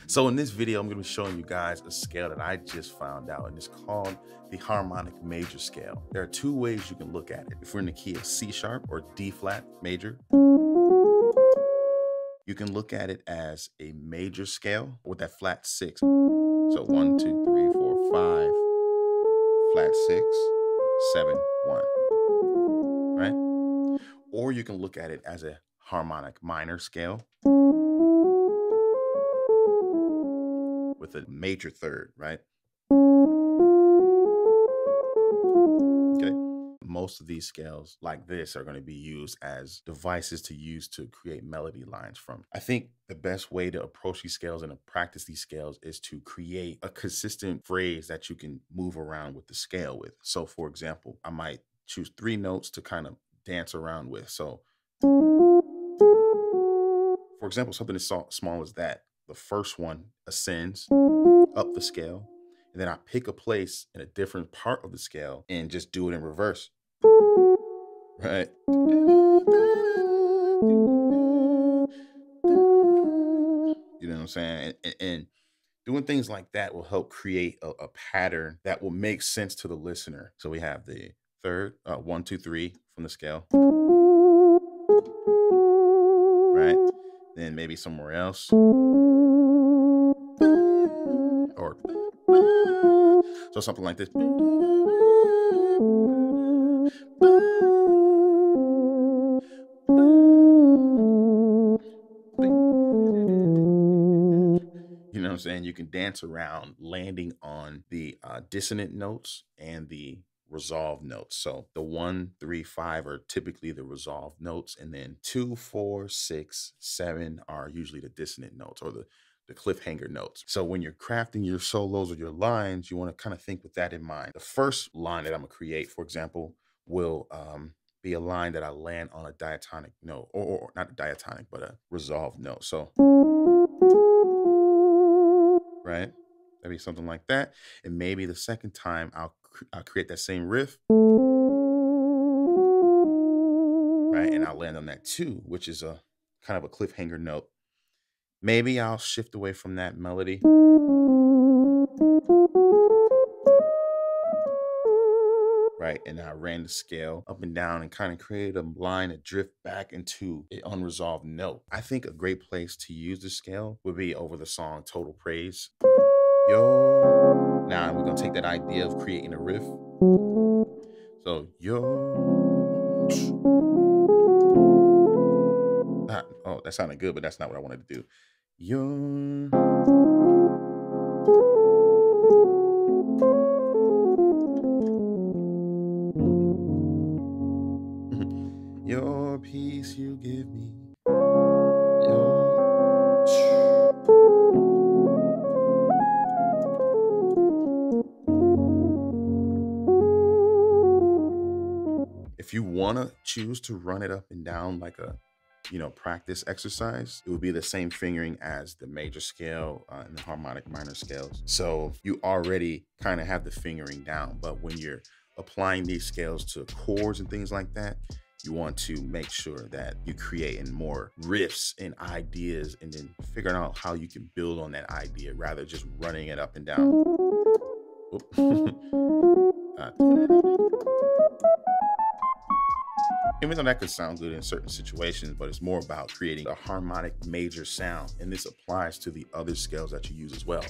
So in this video, I'm going to be showing you guys a scale that I just found out, and it's called the harmonic major scale. There are two ways you can look at it. If we're in the key of C sharp or D flat major, you can look at it as a major scale with that flat 6. So 1, 2, 3, 4, 5, flat 6, 7, 1, right? Or you can look at it as a harmonic minor scale with a major third, right? Okay. Most of these scales like this are going to be used as devices to use to create melody lines from. I think the best way to approach these scales and to practice these scales is to create a consistent phrase that you can move around with the scale with. So for example, I might choose 3 notes to kind of dance around with. So for example, something as small as that. The first one ascends up the scale, and then I pick a place in a different part of the scale and just do it in reverse, right? You know what I'm saying? And doing things like that will help create a pattern that will make sense to the listener. So we have the third, 1, 2, 3 from the scale, right? Then maybe somewhere else. Or so something like this. You know what I'm saying? You can dance around landing on the dissonant notes and the resolved notes. So the 1, 3, 5 are typically the resolved notes, and then 2, 4, 6, 7 are usually the dissonant notes or the cliffhanger notes. So when you're crafting your solos or your lines, you want to kind of think with that in mind. The first line that I'm gonna create, for example, will be a line that I land on a diatonic note, or not a diatonic, but a resolved note. So, right? That'd be something like that. And maybe the second time I'll create that same riff, right? And I'll land on that 2, which is a kind of a cliffhanger note. Maybe I'll shift away from that melody, right? And I ran the scale up and down and kind of created a line that drift back into an unresolved note. I think a great place to use the scale would be over the song Total Praise. Yo. Now we're gonna take that idea of creating a riff. So yo. Oh, that sounded good, but that's not what I wanted to do. Yo. Your peace you give me. If you want to choose to run it up and down like a, practice exercise, it would be the same fingering as the major scale and the harmonic minor scales. So you already kind of have the fingering down, but when you're applying these scales to chords and things like that, you want to make sure that you create more riffs and ideas and then figuring out how you can build on that idea rather just running it up and down. Even though that could sound good in certain situations, but it's more about creating a harmonic major sound. And this applies to the other scales that you use as well.